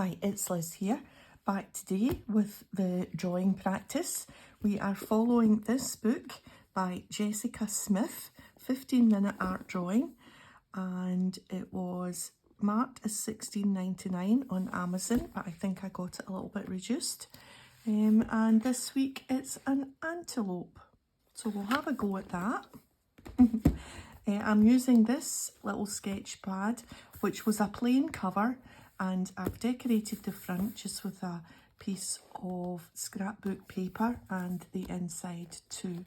Hi, it's Liz here, back today with the drawing practice. We are following this book by Jessica Smith, 15-minute art drawing, and it was marked as $16.99 on Amazon, but I think I got it a little bit reduced. And this week it's an antelope, so we'll have a go at that. I'm using this little sketch pad, which was a plain cover, and I've decorated the front just with a piece of scrapbook paper and the inside too.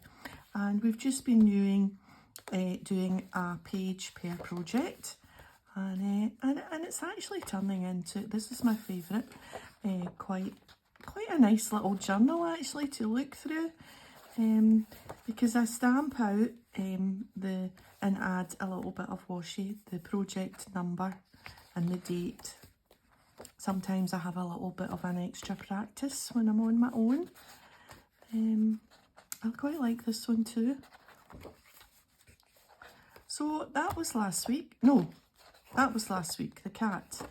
And we've just been doing a page per project, and it's actually turning into, this is my favourite, quite a nice little journal actually to look through. Because I stamp out and add a little bit of washi, the project number and the date. Sometimes I have a little bit of an extra practice when I'm on my own. I quite like this one too. So that was last week. No, that was last week, the cat.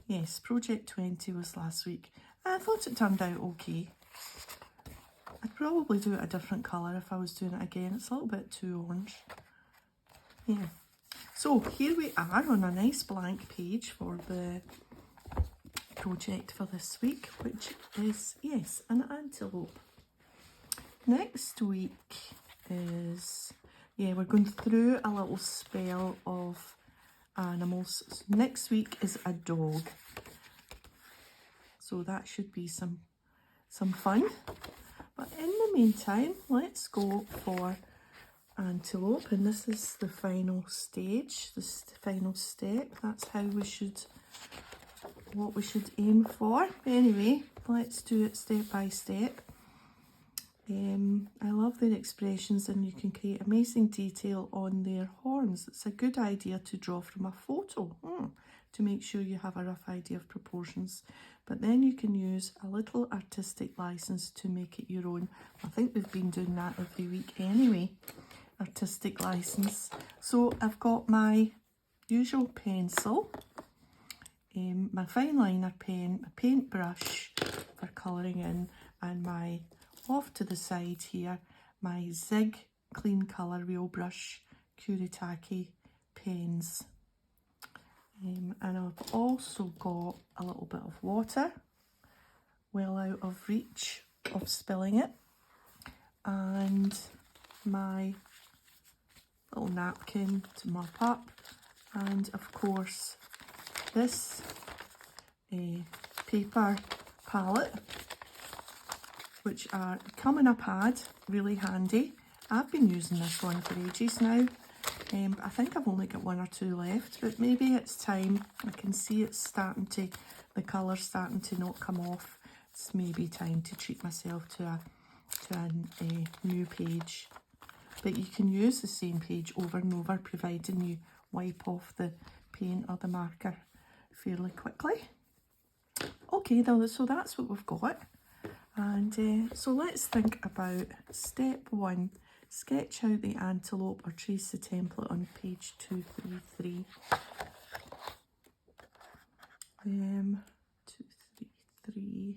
Yes, project 20 was last week. I thought it turned out okay. I'd probably do it a different colour if I was doing it again. It's a little bit too orange. Yeah. So here we are on a nice blank page for the project for this week, which is, yes, an antelope. Next week is, we're going through a little spell of animals. So next week is a dog. So that should be some fun. But in the meantime, let's go for antelope, and this is the final stage, this is the final step. That's how what we should aim for. Anyway, let's do it step by step. I love their expressions, and you can create amazing detail on their horns. It's a good idea to draw from a photo to make sure you have a rough idea of proportions. But then you can use a little artistic license to make it your own. I think we've been doing that every week anyway, artistic license. So I've got my usual pencil, my fine liner pen, my paintbrush for colouring in, and my, off to the side here, my Zig Clean Colour Wheel Brush Kuretake pens. And I've also got a little bit of water, well out of reach of spilling it, and my little napkin to mop up, and of course this paper palette, which come in a pad, really handy. I've been using this one for ages now. I think I've only got one or two left, but maybe it's time. I can see it's starting to, the colour's starting to not come off. It's maybe time to treat myself to a new page. But you can use the same page over and over, providing you wipe off the paint or the marker fairly quickly. Okay, so that's what we've got. And so let's think about step 1. Sketch out the antelope or trace the template on page 233. 233.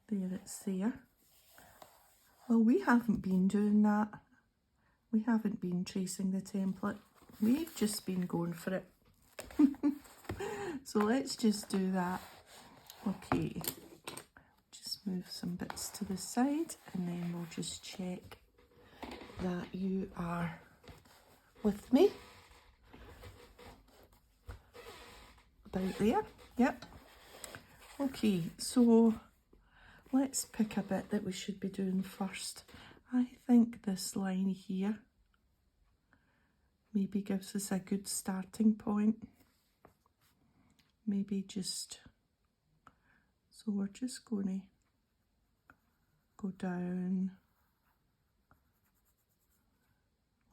There, it's there. Well, we haven't been doing that. We haven't been tracing the template. We've just been going for it. So let's just do that. Okay. Just move some bits to the side, and then we'll just check that you are with me. About there, yep. Okay, so let's pick a bit that we should be doing first. I think this line here maybe gives us a good starting point. Maybe just, so we're just going to go down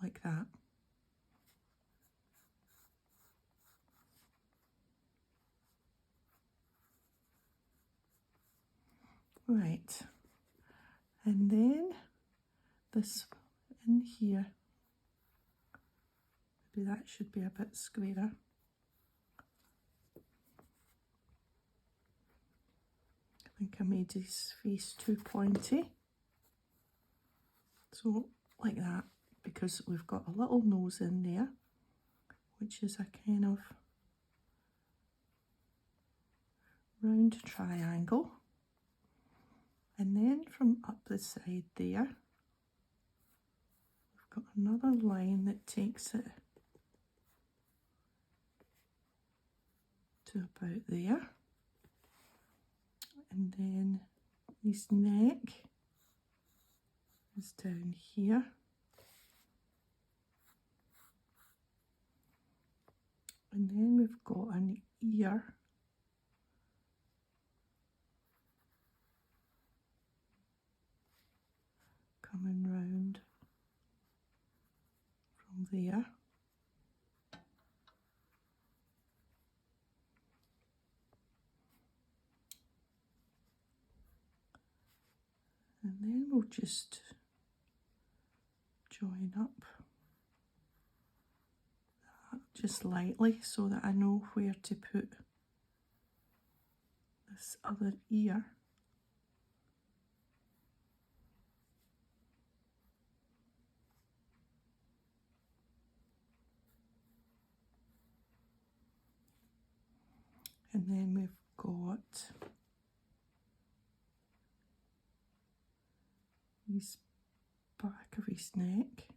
like that. Right, and then this in here, maybe that should be a bit squarer. think I made his face too pointy. So like that, because we've got a little nose in there, which is a kind of round triangle. And then from up the side there, we've got another line that takes it to about there. And then his neck is down here. And then we've got an ear coming round from there. And then we'll just join up that just lightly so that I know where to put this other ear. And then we've got his back of his neck.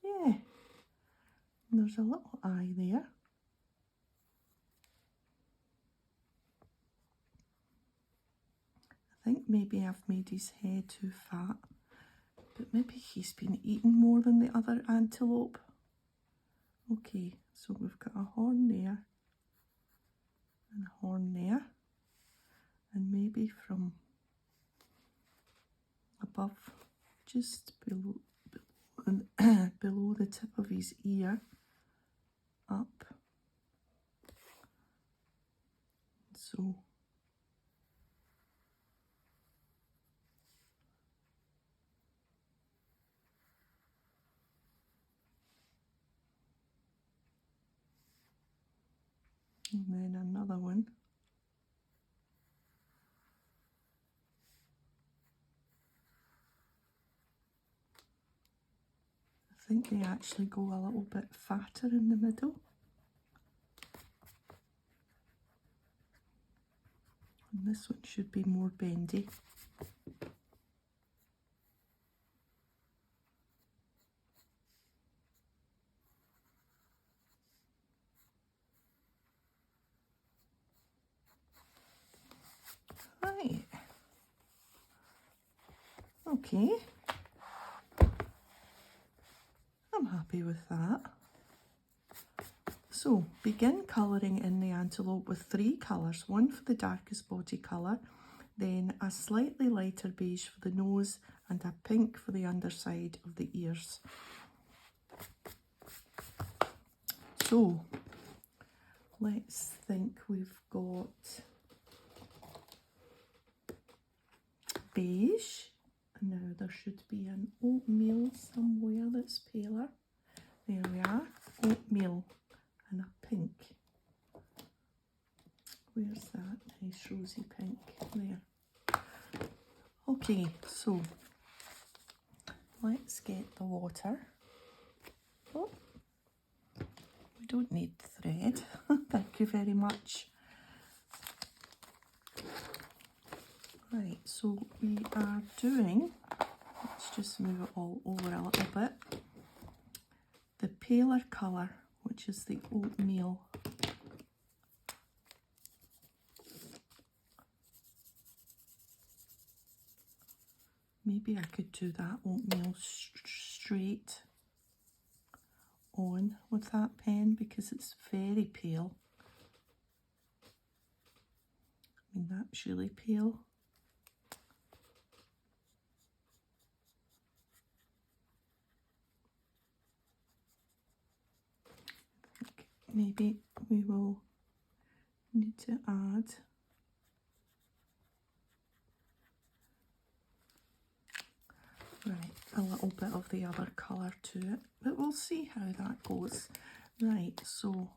Yeah. And there's a little eye there. I think maybe I've made his head too fat, but maybe he's been eaten more than the other antelope. Okay, so we've got a horn there and a horn there, and maybe from above, just below below the tip of his ear, up. So and then another one. I think they actually go a little bit fatter in the middle. And this one should be more bendy. Right. Okay. I'm happy with that. So begin colouring in the antelope with 3 colours, one for the darkest body colour, then a slightly lighter beige for the nose and a pink for the underside of the ears. So let's think. We've got beige. Now there should be an oatmeal somewhere that's paler. There we are, oatmeal and a pink. Where's that nice rosy pink? There. Okay, so let's get the water. Oh, we don't need thread. Thank you very much. Right, so we are doing, let's just move it all over a little bit, the paler colour, which is the oatmeal. Maybe I could do that oatmeal straight on with that pen because it's very pale. I mean, that's really pale. Maybe we will need to add a a little bit of the other colour to it, but we'll see how that goes. Right, so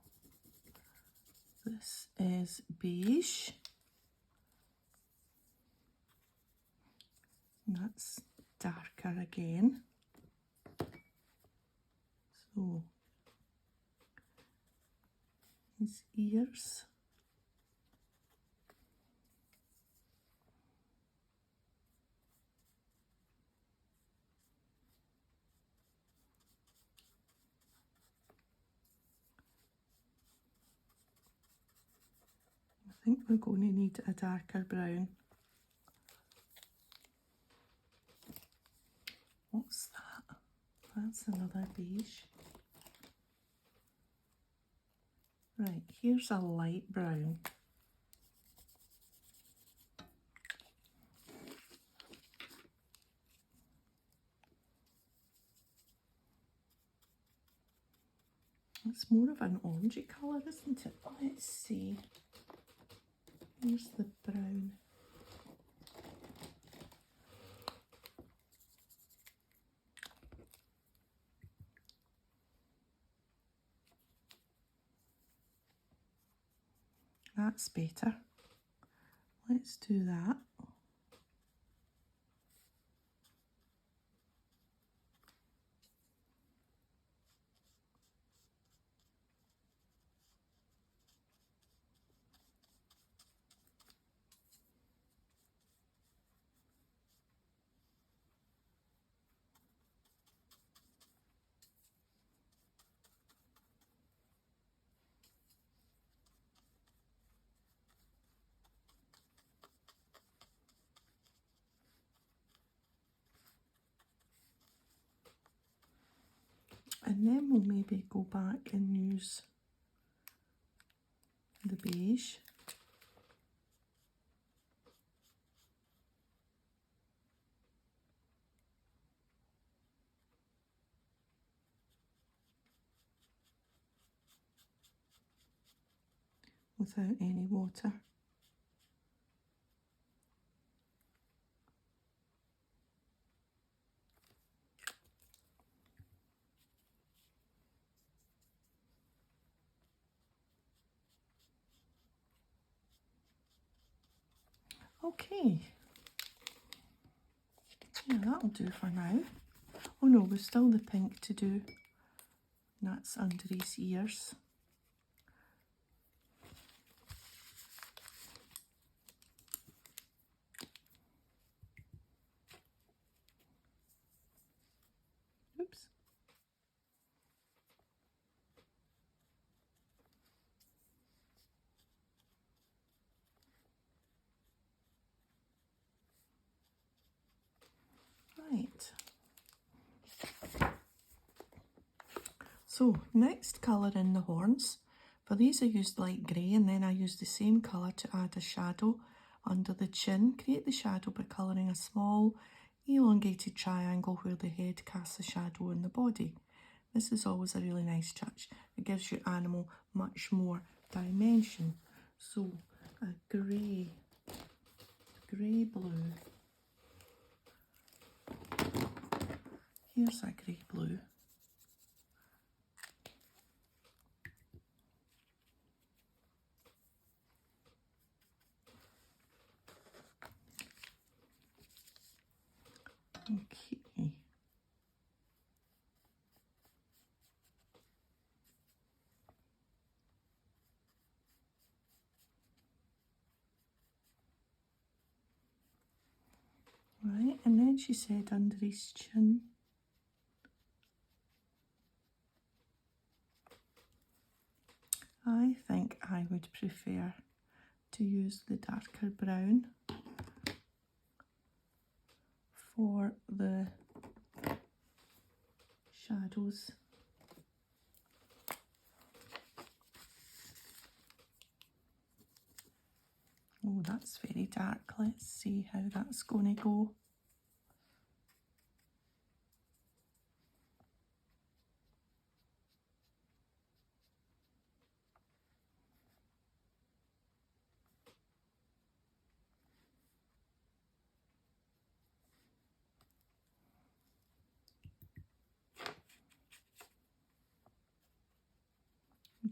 this is beige. And that's darker again. So his ears. I think we're going to need a darker brown. What's that? That's another beige. Right, here's a light brown. It's more of an orangey colour, isn't it? Let's see. Here's the brown. That's better. Let's do that. And then we'll maybe go back and use the beige. Without any water. Okay. Yeah, that'll do for now. Oh no, we've still the pink to do. And that's under his ears. Oops. Right. So, next colour in the horns. For these I used light grey, and then I used the same colour to add a shadow under the chin. Create the shadow by colouring a small elongated triangle where the head casts a shadow on the body. This is always a really nice touch. It gives your animal much more dimension. So, a grey blue. Here's a grey blue. Okay. Right, and then she said under his chin. I think I would prefer to use the darker brown for the shadows. Oh, that's very dark. Let's see how that's going to go.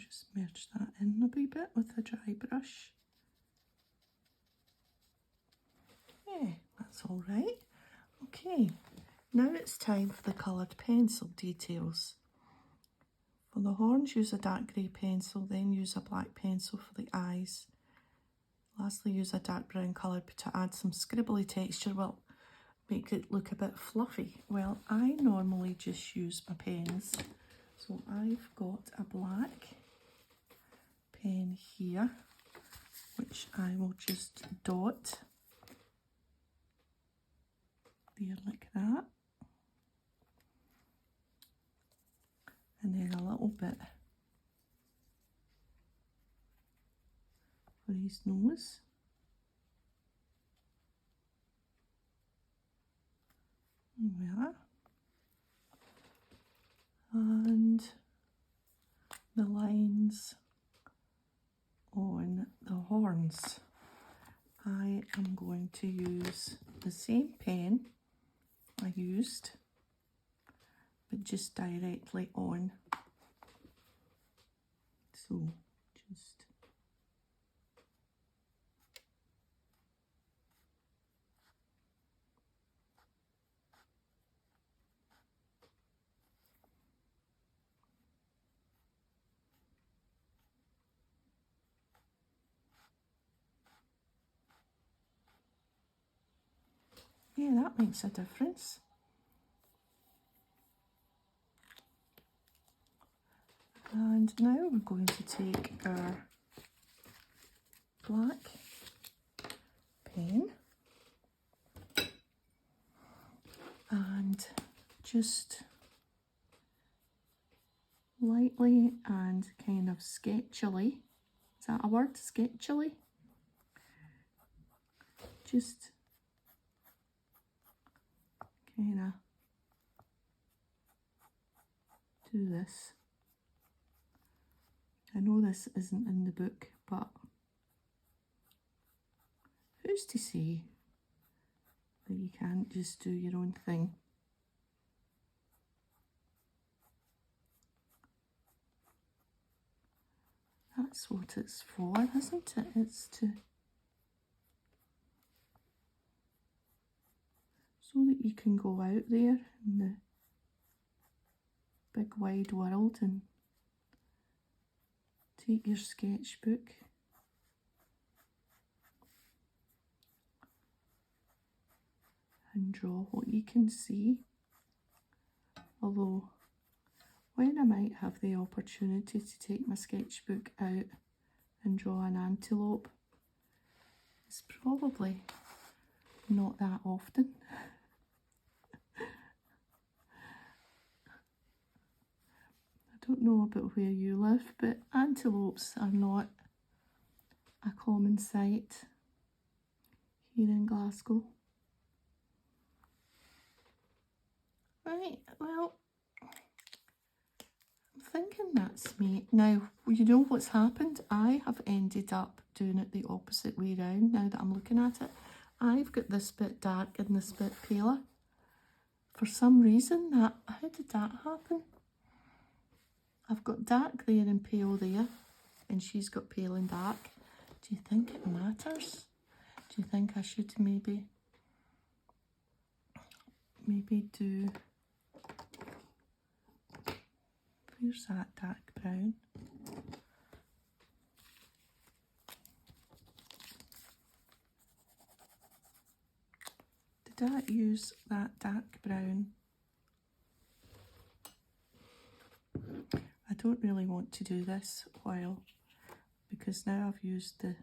just merge that in a wee bit with a dry brush. Yeah, that's all right. Okay, now it's time for the coloured pencil details. For the horns, use a dark grey pencil, then use a black pencil for the eyes. Lastly, use a dark brown colour to add some scribbly texture. Well, make it look a bit fluffy. Well, I normally just use my pens. So I've got a black pen here, which I will just dot there like that. And then a little bit for his nose. There we are. And the lines on the horns. I am going to use the same pen I used, but just directly on. So just yeah, that makes a difference. And now we're going to take our black pen and just lightly and kind of sketchily, is that a word? Sketchily? Just kind of do this. I know this isn't in the book, but who's to say that you can't just do your own thing? That's what it's for, isn't it? It's to so that you can go out there in the big wide world and take your sketchbook and draw what you can see. Although, when I might have the opportunity to take my sketchbook out and draw an antelope, it's probably not that often. I don't know about where you live, but antelopes are not a common sight here in Glasgow. Right, well, I'm thinking that's me. Now, you know what's happened? I have ended up doing it the opposite way round now that I'm looking at it. I've got this bit dark and this bit paler. For some reason, how did that happen? I've got dark there and pale there, and she's got pale and dark. Do you think it matters? Do you think I should maybe do, where's that dark brown? Did I use that dark brown? I don't really want to do this while, because now I've used the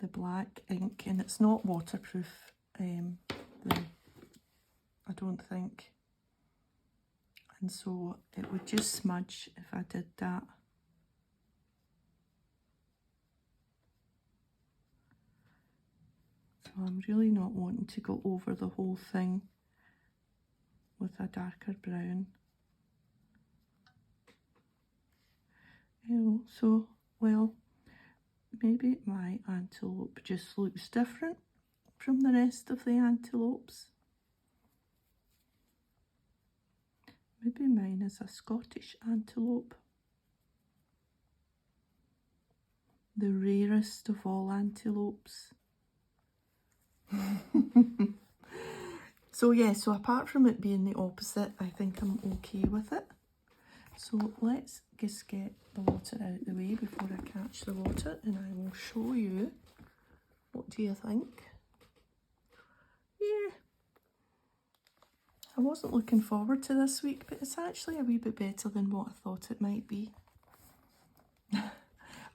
black ink and it's not waterproof, I don't think, and so it would just smudge if I did that. So I'm really not wanting to go over the whole thing with a darker brown. So, well, maybe my antelope just looks different from the rest of the antelopes. Maybe mine is a Scottish antelope. the rarest of all antelopes. So yeah, so apart from it being the opposite, I think I'm okay with it. So let's just get the water out of the way before I catch the water, and I will show you. What do you think? Yeah, I wasn't looking forward to this week, but it's actually a wee bit better than what I thought it might be.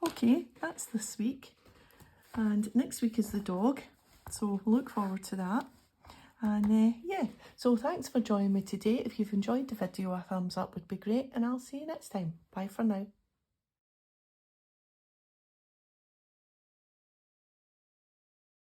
Okay, that's this week, and next week is the dog, so look forward to that. And yeah, so thanks for joining me today. If you've enjoyed the video, a thumbs up would be great, and I'll see you next time. Bye for now.